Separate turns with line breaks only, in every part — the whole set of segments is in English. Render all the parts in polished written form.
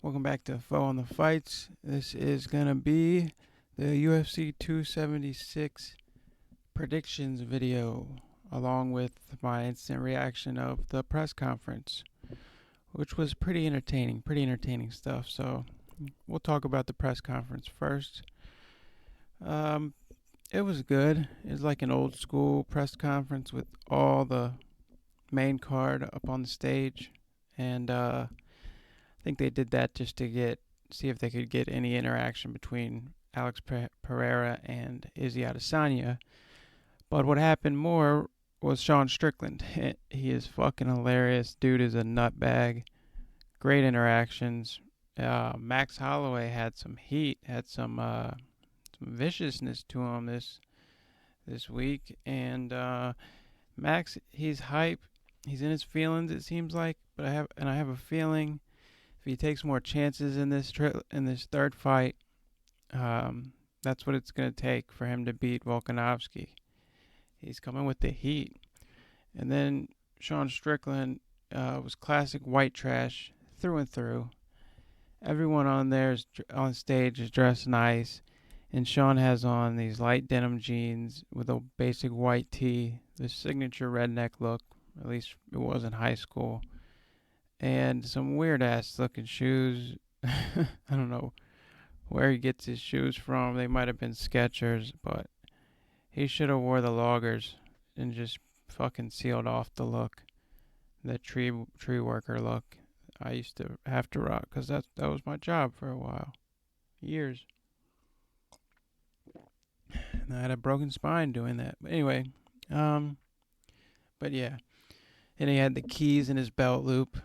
Welcome back to Foeonthefights. This is going to be the Ufc276 predictions video, along with my instant reaction of the press conference, which was pretty entertaining stuff. So we'll talk about the press conference first. It was good. It was like an old school press conference with all the main card up on the stage, and I think they did that just to see if they could get any interaction between Alex Pereira and Izzy Adesanya. But what happened more was Sean Strickland. He is fucking hilarious. Dude is a nutbag. Great interactions. Max Holloway had some heat, had some viciousness to him this week, and Max, he's hype. He's in his feelings, it seems like. But I have a feeling if he takes more chances in this third fight, that's what it's going to take for him to beat Volkanovski. He's coming with the heat. And then Sean Strickland was classic white trash through and through. Everyone on stage is dressed nice, and Sean has on these light denim jeans with a basic white tee, the signature redneck look. At least it was in high school. And some weird ass looking shoes. I don't know where he gets his shoes from. They might have been Skechers, but he should have wore the loggers and just fucking sealed off the look, the tree worker look. I used to have to rock because that was my job for a while, years. And I had a broken spine doing that. But anyway, but yeah, and he had the keys in his belt loop.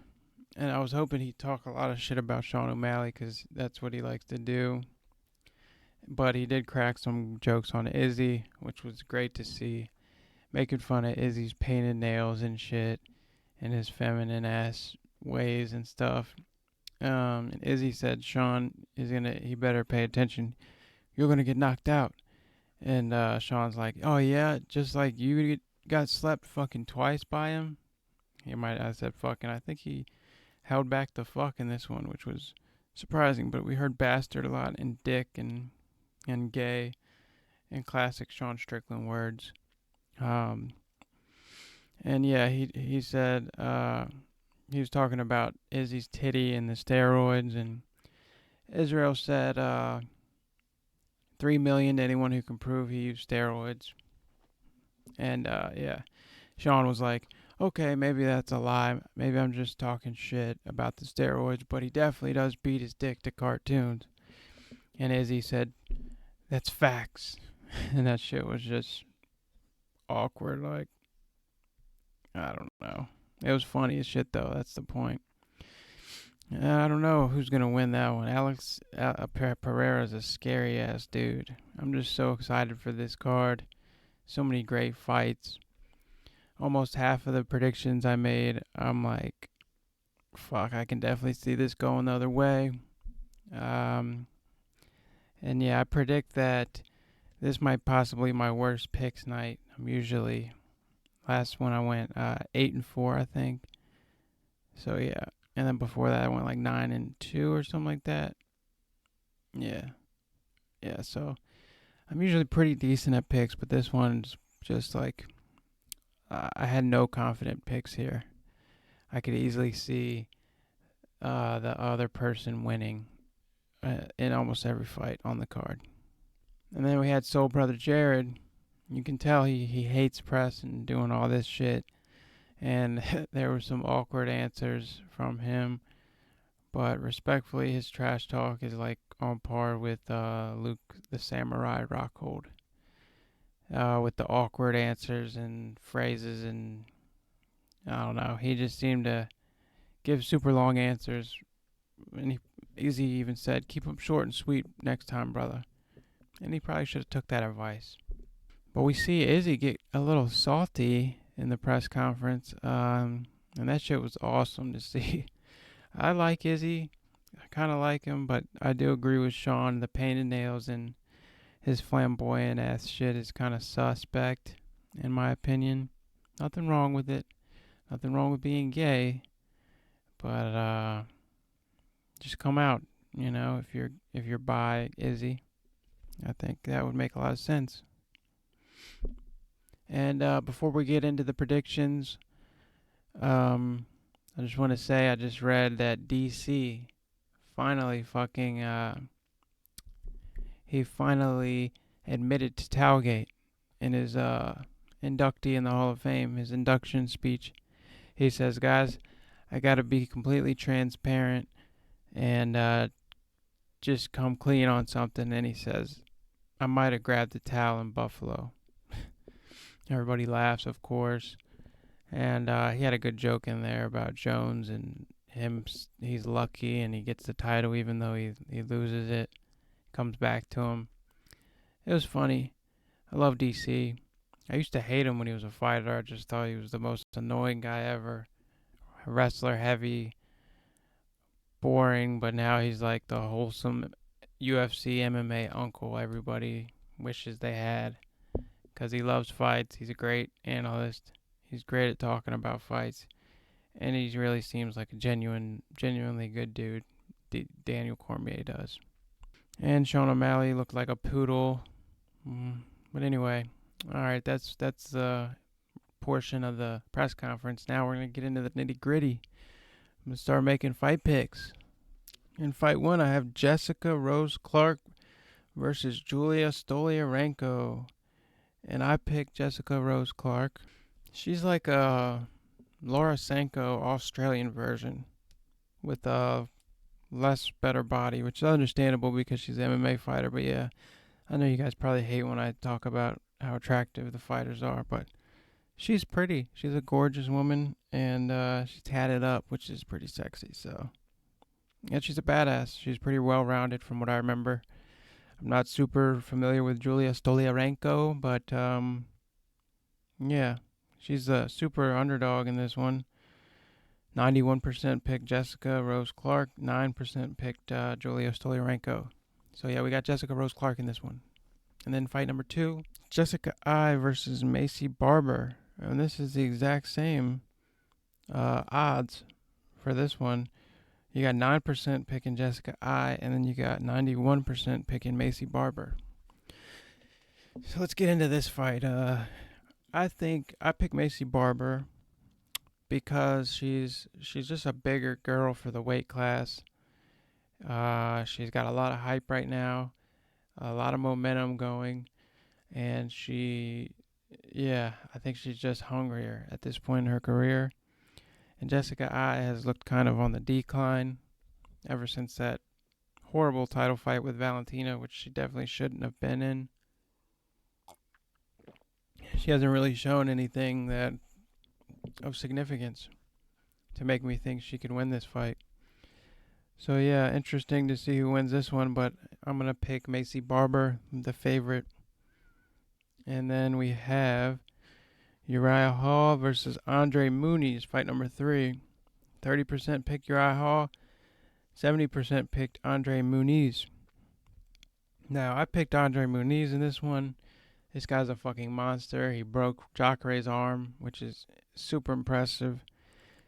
And I was hoping he'd talk a lot of shit about Sean O'Malley because that's what he likes to do. But he did crack some jokes on Izzy, which was great to see. Making fun of Izzy's painted nails and shit and his feminine ass ways and stuff. And Izzy said Sean he better pay attention. You're gonna get knocked out. And Sean's like, oh yeah, just like you got slept fucking twice by him. I said fucking. I think he held back the fuck in this one, which was surprising. But we heard bastard a lot and dick and gay and classic Sean Strickland words. And yeah, he said he was talking about Izzy's titty and the steroids, and Israel said 3 million to anyone who can prove he used steroids. And yeah, Sean was like, okay, maybe that's a lie. Maybe I'm just talking shit about the steroids, but he definitely does beat his dick to cartoons. And Izzy said, that's facts. And that shit was just awkward. Like, I don't know. It was funny as shit, though. That's the point. I don't know who's going to win that one. Alex Pereira's a scary ass dude. I'm just so excited for this card. So many great fights. Almost half of the predictions I made, I'm like, fuck, I can definitely see this going the other way. And yeah, I predict that this might possibly be my worst picks night. I'm usually, last one I went 8-4, I think. So yeah, and then before that I went like 9-2 or something like that. Yeah. So I'm usually pretty decent at picks, but this one's just like, I had no confident picks here. I could easily see the other person winning in almost every fight on the card. And then we had Soul Brother Jared. You can tell he hates press and doing all this shit. And there were some awkward answers from him. But respectfully, his trash talk is like on par with Luke the Samurai Rockhold. With the awkward answers and phrases, and I don't know. He just seemed to give super long answers. And Izzy even said, keep them short and sweet next time, brother. And he probably should have took that advice. But we see Izzy get a little salty in the press conference. And that shit was awesome to see. I like Izzy. I kind of like him, but I do agree with Sean. The painted nails and his flamboyant ass shit is kind of suspect, in my opinion. Nothing wrong with it. Nothing wrong with being gay. But, just come out. If you're by Izzy, I think that would make a lot of sense. And before we get into the predictions, I just want to say I just read that DC finally he finally admitted to Tailgate in his inductee in the Hall of Fame, his induction speech. He says, guys, I got to be completely transparent and just come clean on something. And he says, I might have grabbed the towel in Buffalo. Everybody laughs, of course. And he had a good joke in there about Jones and him. He's lucky and he gets the title even though he loses it. Comes back to him. It was funny. I love DC. I used to hate him when he was a fighter. I just thought he was the most annoying guy ever. Wrestler heavy, boring, but now he's like the wholesome UFC MMA uncle everybody wishes they had. Because he loves fights. He's a great analyst. He's great at talking about fights. And he really seems like a genuinely good dude. Daniel Cormier does. And Sean O'Malley looked like a poodle. But anyway, all right, that's the portion of the press conference. Now we're going to get into the nitty gritty. I'm going to start making fight picks. In fight one, I have Jessica Rose Clark versus Julia Stoliarenko. And I picked Jessica Rose Clark. She's like a Laura Sanko Australian version with a less better body, which is understandable because she's an MMA fighter. But yeah, I know you guys probably hate when I talk about how attractive the fighters are, but she's pretty. She's a gorgeous woman, and she's tatted up, which is pretty sexy. So, yeah, she's a badass. She's pretty well-rounded from what I remember. I'm not super familiar with Julia Stoliarenko, but yeah, she's a super underdog in this one. 91% picked Jessica Rose Clark, 9% picked Julia Stoliarenko. So yeah, we got Jessica Rose Clark in this one. And then fight number 2, Jessica I versus Macy Barber. And this is the exact same odds for this one. You got 9% picking Jessica I, and then you got 91% picking Macy Barber. So let's get into this fight. I think I picked Macy Barber because she's just a bigger girl for the weight class. She's got a lot of hype right now, a lot of momentum going, and I think she's just hungrier at this point in her career. And Jessica I has looked kind of on the decline ever since that horrible title fight with Valentina, which she definitely shouldn't have been in. She hasn't really shown anything that of significance to make me think she could win this fight. So yeah, interesting to see who wins this one, but I'm going to pick Macy Barber, the favorite. And then we have Uriah Hall versus Andre Muniz, fight number 3. 30% picked Uriah Hall, 70% picked Andre Muniz. Now, I picked Andre Muniz in this one. This guy's a fucking monster. He broke Jacare's arm, which is super impressive.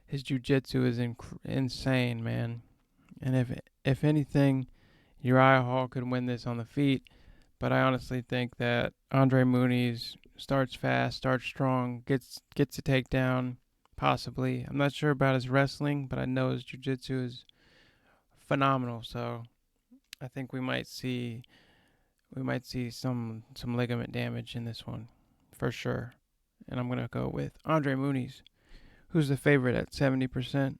His jiu-jitsu is insane, man. And if anything, Uriah Hall could win this on the feet. But I honestly think that Andre Muniz starts fast, starts strong, gets a takedown, possibly. I'm not sure about his wrestling, but I know his jiu-jitsu is phenomenal. So I think we might see some ligament damage in this one for sure. And I'm going to go with Andre Muniz, who's the favorite at 70%,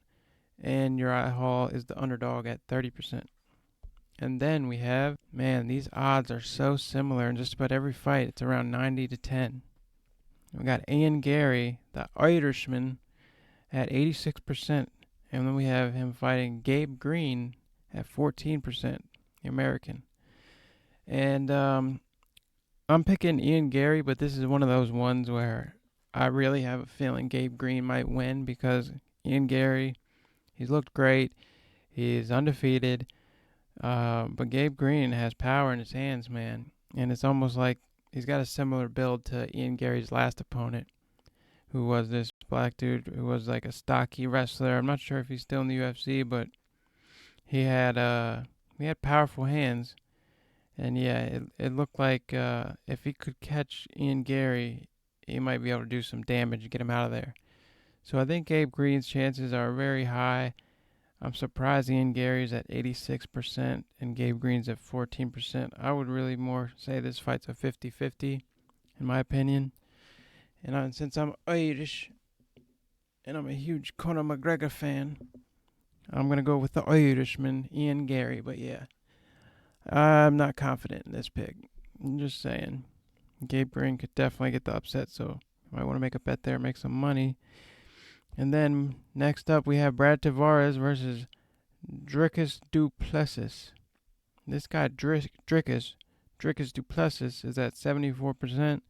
and Uriah Hall is the underdog at 30%. And then we have, man, these odds are so similar in just about every fight. It's around 90-10. We got Ian Gary, the Irishman, at 86%. And then we have him fighting Gabe Green at 14%, the American. And I'm picking Ian Gary, but this is one of those ones where I really have a feeling Gabe Green might win because Ian Gary, he's looked great. He's undefeated. But Gabe Green has power in his hands, man. And it's almost like he's got a similar build to Ian Gary's last opponent, who was this black dude who was like a stocky wrestler. I'm not sure if he's still in the UFC, but He had powerful hands, and yeah, it looked like if he could catch Ian Gary, he might be able to do some damage and get him out of there. So I think Gabe Green's chances are very high. I'm surprised Ian Gary's at 86% and Gabe Green's at 14%. I would really more say this fight's a 50-50, in my opinion. And since I'm Irish and I'm a huge Conor McGregor fan, I'm going to go with the Irishman, Ian Gary. But yeah, I'm not confident in this pick. I'm just saying. Gabe Green could definitely get the upset, so you might want to make a bet there, make some money. And then next up, we have Brad Tavares versus Dracus Duplessis. This guy, Dracus Duplessis, is at 74%,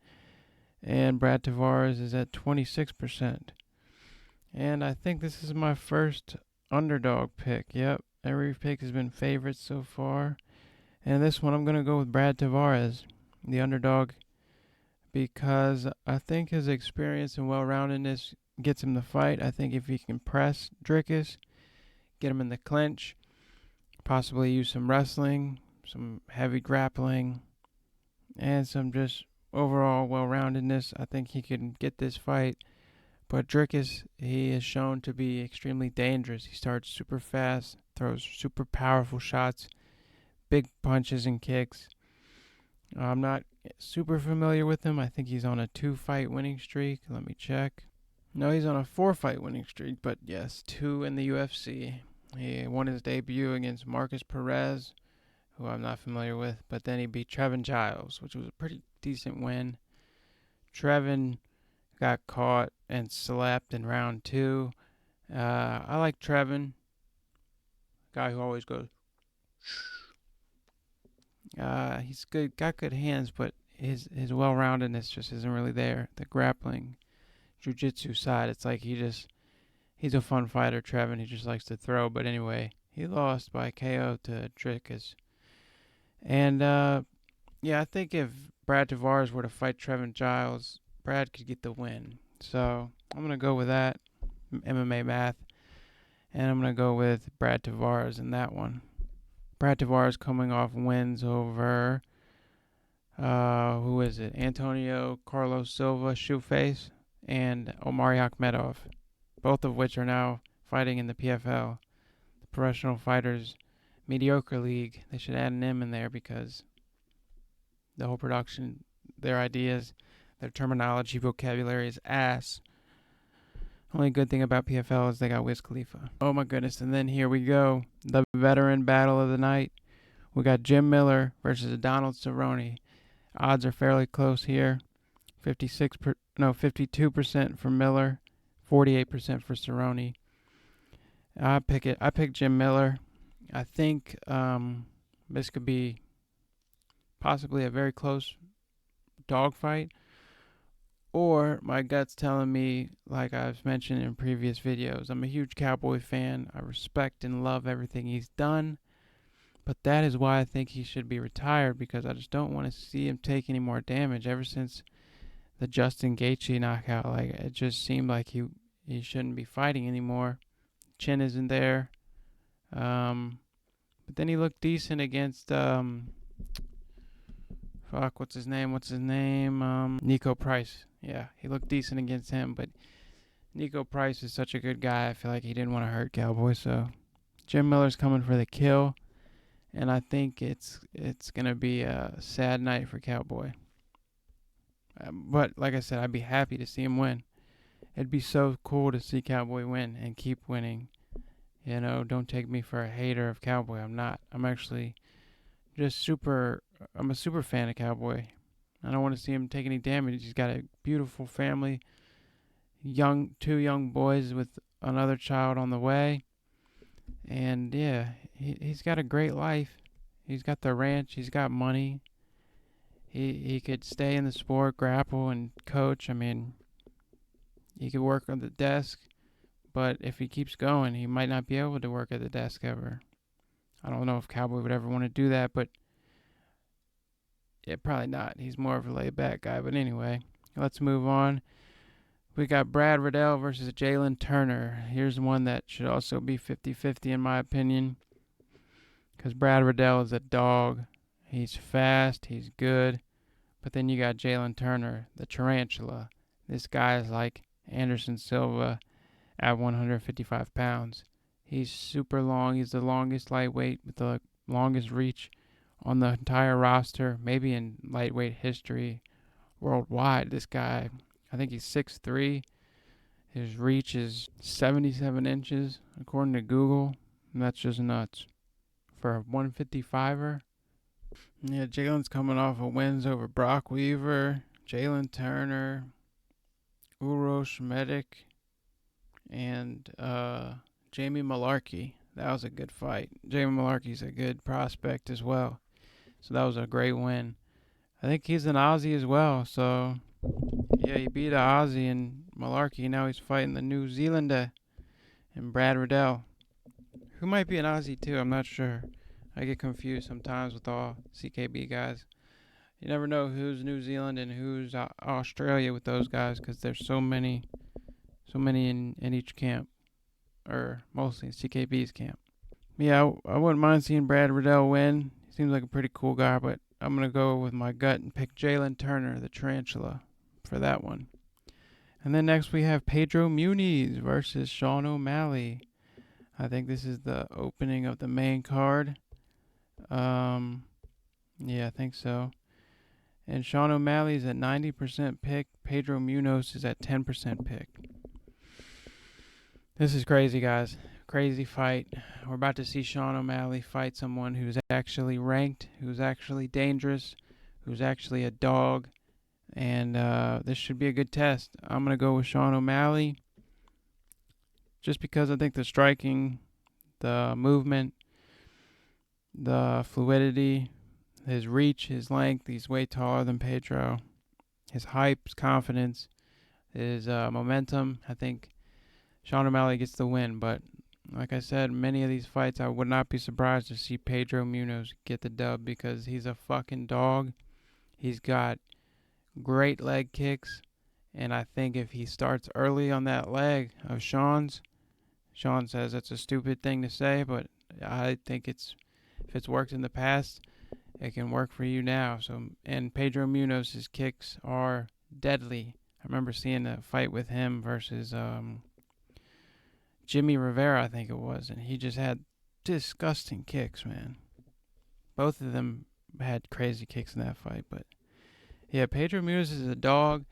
and Brad Tavares is at 26%. And I think this is my first underdog pick. Yep, every pick has been favorites so far. And this one, I'm going to go with Brad Tavares, the underdog, because I think his experience and well-roundedness gets him the fight. I think if he can press Dracus, get him in the clinch, possibly use some wrestling, some heavy grappling, and some just overall well-roundedness, I think he can get this fight. But Dracus, he is shown to be extremely dangerous. He starts super fast, throws super powerful shots, big punches and kicks. I'm not super familiar with him. I think he's on a 2-fight winning streak. Let me check. No, he's on a 4-fight winning streak, but yes, 2 in the UFC. He won his debut against Marcus Perez, who I'm not familiar with, but then he beat Trevin Giles, which was a pretty decent win. Trevin got caught and slapped in round 2. I like Trevin, guy who always goes. He's good, got good hands, but his well-roundedness just isn't really there. The grappling, jiu-jitsu side, it's like he's a fun fighter, Trevin. He just likes to throw. But anyway, he lost by KO to Dracus. And yeah, I think if Brad Tavares were to fight Trevin Giles, Brad could get the win. So I'm going to go with that, MMA math. And I'm going to go with Brad Tavares in that one. Brad Tavares coming off wins over, who is it? Antonio Carlos Silva, Shoeface, and Omari Akhmedov, both of which are now fighting in the PFL, the Professional Fighters Mediocre League. They should add an M in there because the whole production, their ideas, their terminology, vocabulary is ass. Only good thing about PFL is they got Wiz Khalifa. Oh my goodness, and then here we go. The veteran battle of the night. We got Jim Miller versus Donald Cerrone. Odds are fairly close here. 52% for Miller, 48% for Cerrone. I pick Jim Miller. I think this could be possibly a very close dogfight. Or my gut's telling me, like I've mentioned in previous videos, I'm a huge Cowboy fan. I respect and love everything he's done. But that is why I think he should be retired, because I just don't want to see him take any more damage. Ever since the Justin Gaethje knockout, like it just seemed like he shouldn't be fighting anymore. Chin isn't there. But then he looked decent against what's his name? Nico Price. Yeah, he looked decent against him, but Nico Price is such a good guy. I feel like he didn't want to hurt Cowboy, so Jim Miller's coming for the kill, and I think it's gonna be a sad night for Cowboy. But like I said, I'd be happy to see him win. It'd be so cool to see Cowboy win and keep winning. You know, don't take me for a hater of Cowboy. I'm not. I'm actually just I'm a super fan of Cowboy. I don't want to see him take any damage. He's got a beautiful family, two young boys with another child on the way. And yeah, he's got a great life. He's got the ranch. He's got money. He could stay in the sport, grapple, and coach. I mean, he could work on the desk. But if he keeps going, he might not be able to work at the desk ever. I don't know if Cowboy would ever want to do that, but yeah, probably not. He's more of a laid-back guy. But anyway, let's move on. We got Brad Riddell versus Jalen Turner. Here's one that should also be 50-50 in my opinion. Because Brad Riddell is a dog. He's fast. He's good. But then you got Jalen Turner, the tarantula. This guy is like Anderson Silva at 155 pounds. He's super long. He's the longest lightweight with the longest reach on the entire roster, maybe in lightweight history worldwide. This guy, I think he's 6'3". His reach is 77 inches, according to Google. And that's just nuts. For a 155er. Yeah, Jalen's coming off of wins over Brock Weaver, Jalen Turner, Uros Medic, and Jamie Malarkey. That was a good fight. Jamie Malarkey's a good prospect as well. So that was a great win. I think he's an Aussie as well. So, yeah, he beat an Aussie and Malarkey. Now he's fighting the New Zealander and Brad Riddell, who might be an Aussie too. I'm not sure. I get confused sometimes with all CKB guys. You never know who's New Zealand and who's Australia with those guys because there's so many in each camp, or mostly in CKB's camp. Yeah, I wouldn't mind seeing Brad Riddell win. He seems like a pretty cool guy, but I'm going to go with my gut and pick Jalen Turner, the tarantula, for that one. And then next we have Pedro Muniz versus Sean O'Malley. I think this is the opening of the main card. Yeah, I think so. And Sean O'Malley's at 90% pick. Pedro Munoz is at 10% pick. This is crazy, guys. Crazy fight. We're about to see Sean O'Malley fight someone who's actually ranked, who's actually dangerous, who's actually a dog. And this should be a good test. I'm going to go with Sean O'Malley just because I think the striking, the movement, the fluidity, his reach, his length, he's way taller than Pedro. His hype, his confidence, his momentum. I think Sean O'Malley gets the win. But like I said, many of these fights, I would not be surprised to see Pedro Munoz get the dub because he's a fucking dog. He's got great leg kicks. And I think if he starts early on that leg of Sean says that's a stupid thing to say, but I think if it's worked in the past, it can work for you now. And Pedro Munoz's kicks are deadly. I remember seeing a fight with him versus Jimmy Rivera, I think it was, and he just had disgusting kicks, man. Both of them had crazy kicks in that fight, but yeah, Pedro Muniz is a dog.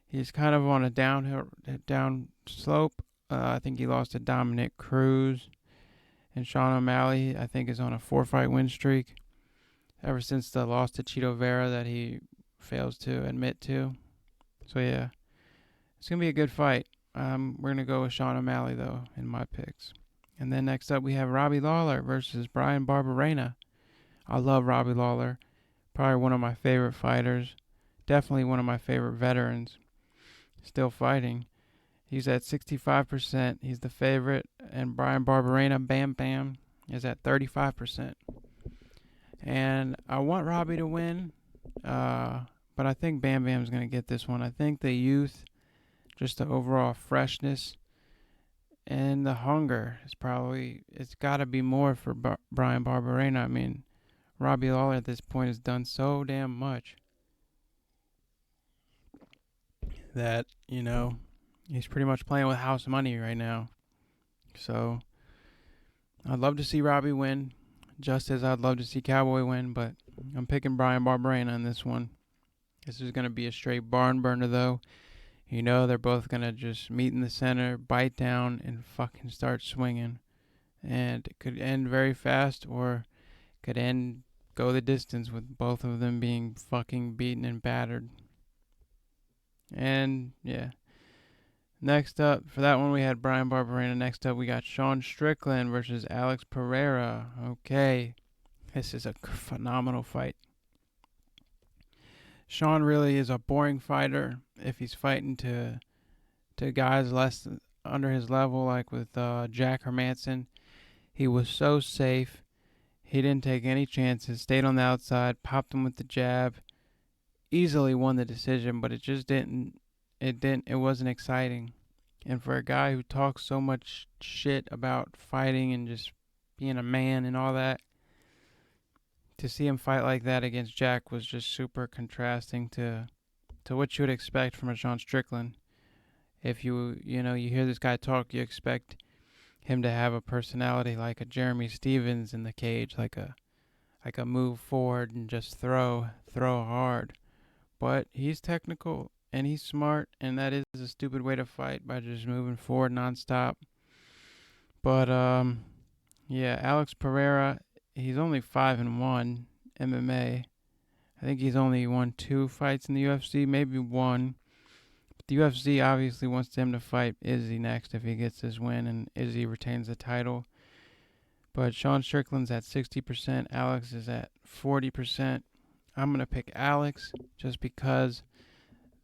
He's kind of on a down slope. I think he lost to Dominic Cruz. And Sean O'Malley, I think, is on a 4-fight win streak ever since the loss to Chito Vera that he fails to admit to. So, yeah, it's going to be a good fight. We're going to go with Sean O'Malley, though, in my picks. And then next up, we have Robbie Lawler versus Bryan Barbarena. I love Robbie Lawler. Probably one of my favorite fighters. Definitely one of my favorite veterans. Still fighting. He's at 65%. He's the favorite. And Bryan Barbarena, Bam Bam, is at 35%. And I want Robbie to win. But I think Bam Bam's going to get this one. I think the youth, just the overall freshness, and the hunger it's got to be more for Bryan Barbarena. I mean, Robbie Lawler at this point has done so damn much that, he's pretty much playing with house money right now. So I'd love to see Robbie win, just as I'd love to see Cowboy win, but I'm picking Bryan Barbarena in this one. This is going to be a straight barn burner, though. They're both going to just meet in the center, bite down, and fucking start swinging. And it could end very fast, or could go the distance with both of them being fucking beaten and battered. And, yeah. Next up, for that one, we had Bryan Barbarena. Next up, we got Sean Strickland versus Alex Pereira. Okay. This is a phenomenal fight. Sean really is a boring fighter if he's fighting to guys less under his level, like with Jack Hermanson. He was so safe. He didn't take any chances, stayed on the outside, popped him with the jab, easily won the decision, but it wasn't exciting. And for a guy who talks so much shit about fighting and just being a man and all that, to see him fight like that against Jack was just super contrasting to what you would expect from a Sean Strickland. If you hear this guy talk, you expect him to have a personality like a Jeremy Stevens in the cage, like a move forward and just throw hard. But he's technical and he's smart, and that is a stupid way to fight, by just moving forward nonstop. But yeah, Alex Pereira, he's only 5-1 MMA. I think he's only won 2 fights in the UFC, maybe 1. But the UFC obviously wants him to fight Izzy next if he gets this win and Izzy retains the title. But Sean Strickland's at 60%, Alex is at 40%. I'm going to pick Alex just because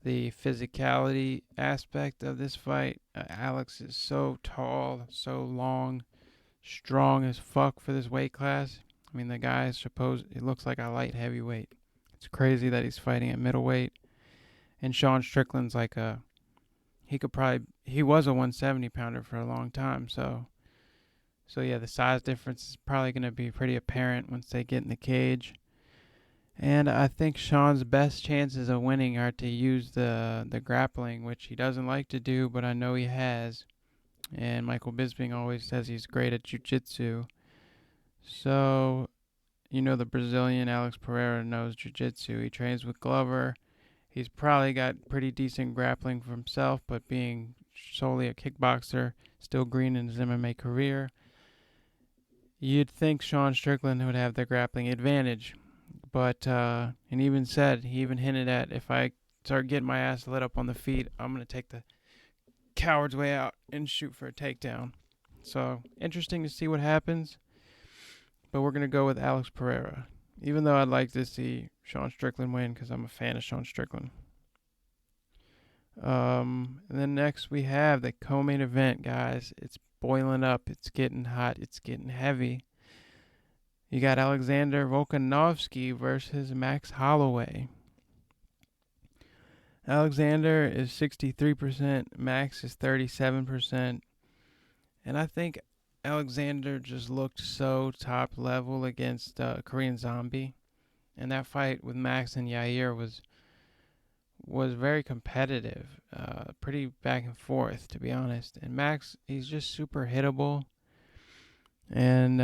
the physicality aspect of this fight. Alex is so tall, so long, strong as fuck for this weight class. I mean, the guy is it looks like a light heavyweight. It's crazy that he's fighting at middleweight. And Sean Strickland's like he was a 170 pounder for a long time. So yeah, the size difference is probably going to be pretty apparent once they get in the cage. And I think Sean's best chances of winning are to use the grappling, which he doesn't like to do, but I know he has. And Michael Bisping always says he's great at jiu-jitsu. So, the Brazilian Alex Pereira knows jiu-jitsu. He trains with Glover. He's probably got pretty decent grappling for himself, but being solely a kickboxer, still green in his MMA career, you'd think Sean Strickland would have the grappling advantage. But he even hinted at, if I start getting my ass lit up on the feet, I'm going to take the coward's way out and shoot for a takedown. So, interesting to see what happens. But we're going to go with Alex Pereira, even though I'd like to see Sean Strickland win because I'm a fan of Sean Strickland. And then next we have the co-main event, guys. It's boiling up. It's getting hot. It's getting heavy. You got Alexander Volkanovski versus Max Holloway. Alexander is 63%, Max is 37%. And I think Alexander just looked so top level against Korean Zombie. And that fight with Max and Yair was very competitive, pretty back and forth, to be honest. And Max, he's just super hittable. And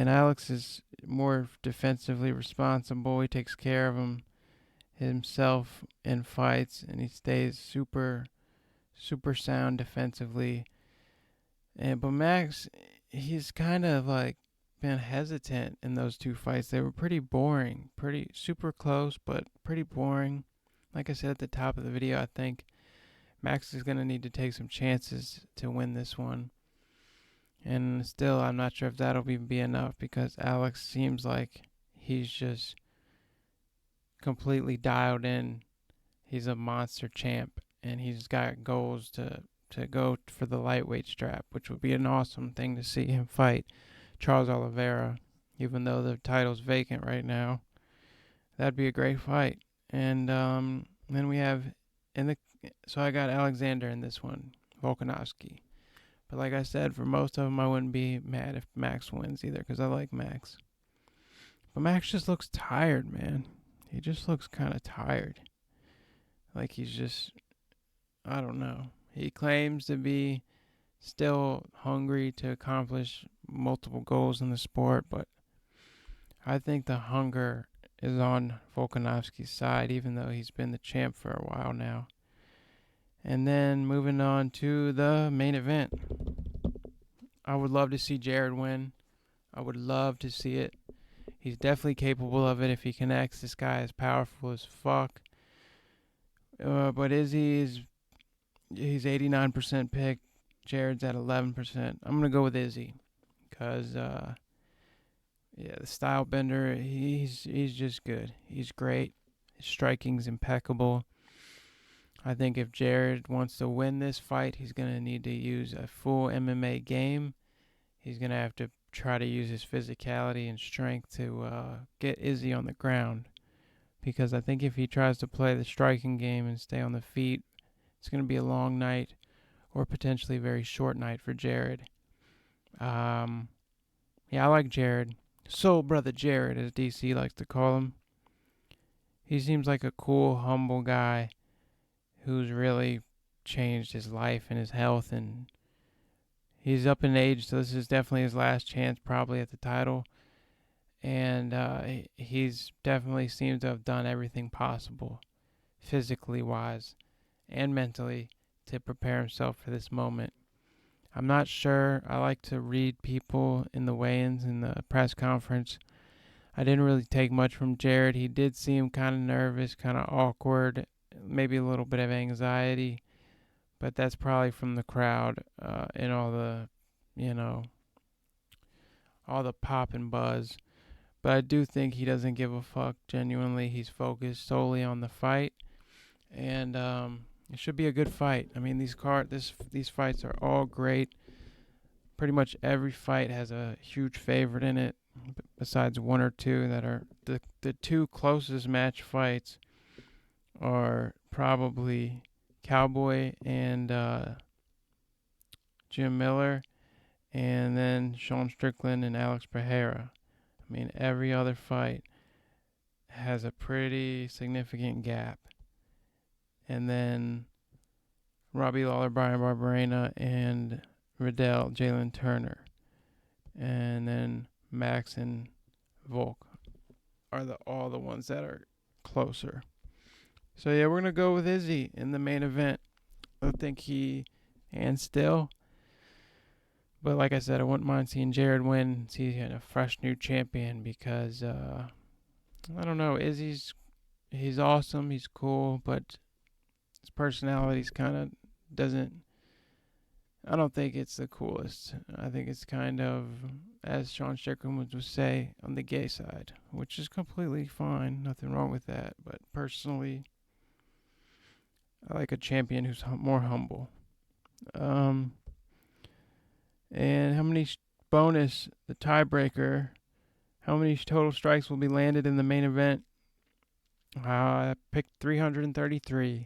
Alex is more defensively responsible. He takes care of himself in fights, and he stays super, super sound defensively. But Max, he's kind of like been hesitant in those 2 fights. They were pretty boring, pretty super close, but pretty boring. Like I said at the top of the video, I think Max is going to need to take some chances to win this one. And still, I'm not sure if that'll be enough because Alex seems like he's just completely dialed in. He's a monster champ, and he's got goals to go for the lightweight strap, which would be an awesome thing to see him fight Charles Oliveira, even though the title's vacant right now. That'd be a great fight. And then we have so I got Alexander in this one, Volkanovski. But like I said, for most of them, I wouldn't be mad if Max wins either, because I like Max. But Max just looks tired, man. He just looks kind of tired. Like he's just, I don't know. He claims to be still hungry to accomplish multiple goals in the sport, but I think the hunger is on Volkanovski's side, even though he's been the champ for a while now. And then moving on to the main event. I would love to see Jared win. I would love to see it. He's definitely capable of it if he connects. This guy is powerful as fuck. But he's 89% pick. Jared's at 11%. I'm going to go with Izzy. Because, the style bender, he's just good. He's great. His striking's impeccable. I think if Jared wants to win this fight, he's going to need to use a full MMA game. He's going to have to try to use his physicality and strength to get Izzy on the ground. Because I think if he tries to play the striking game and stay on the feet, it's going to be a long night or potentially a very short night for Jared. I like Jared. Soul Brother Jared, as DC likes to call him. He seems like a cool, humble guy who's really changed his life and his health, and he's up in age, so this is definitely his last chance probably at the title. And he's definitely seems to have done everything possible, physically wise and mentally, to prepare himself for this moment. I'm not sure. I like to read people in the weigh-ins in the press conference. I didn't really take much from Jared. He did seem kind of nervous, kind of awkward, maybe a little bit of anxiety, but that's probably from the crowd and all the, all the pop and buzz. But I do think he doesn't give a fuck. Genuinely, he's focused solely on the fight, and it should be a good fight. I mean, these fights are all great. Pretty much every fight has a huge favorite in it, besides one or two that are the two closest match fights are probably Cowboy and Jim Miller, and then Sean Strickland and Alex Pereira. I mean, every other fight has a pretty significant gap. And then Robbie, Lawler, Brian Barbarena, and Riddell, Jalen Turner. And then Max and Volk are all the ones that are closer. So yeah, we're gonna go with Izzy in the main event. I think and still. But like I said, I wouldn't mind seeing Jared win, see a fresh new champion, because I don't know, he's awesome, he's cool, but his personality's kind of doesn't. I don't think it's the coolest. I think it's kind of, as Sean Strickland would say, on the gay side, which is completely fine. Nothing wrong with that. But personally, I like a champion who's more humble. And how many bonus, the tiebreaker, how many total strikes will be landed in the main event? I picked 333.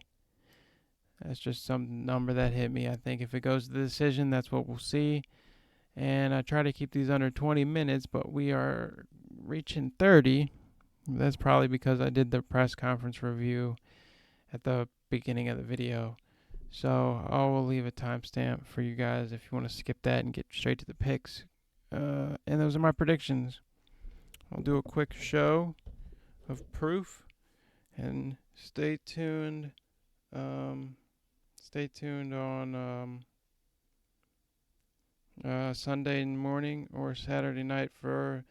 That's just some number that hit me. I think if it goes to the decision, that's what we'll see. And I try to keep these under 20 minutes, but we are reaching 30. That's probably because I did the press conference review at the beginning of the video. So I will leave a timestamp for you guys if you want to skip that and get straight to the picks. And those are my predictions. I'll do a quick show of proof, and stay tuned. Stay tuned on Sunday morning or Saturday night for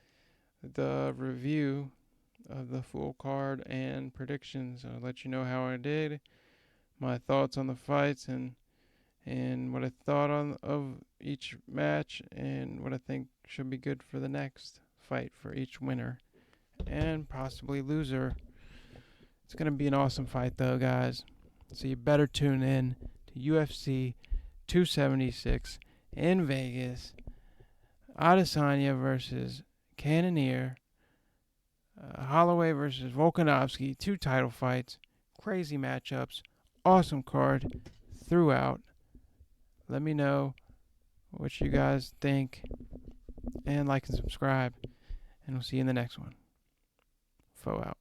the review of the full card and predictions. I'll let you know how I did, my thoughts on the fights, and what I thought of each match, and what I think should be good for the next fight for each winner and possibly loser. It's going to be an awesome fight though, guys. So you better tune in to UFC 276 in Vegas. Adesanya versus Cannonier. Holloway versus Volkanovski. 2 title fights. Crazy matchups. Awesome card throughout. Let me know what you guys think. And like and subscribe. And we'll see you in the next one. Foe out.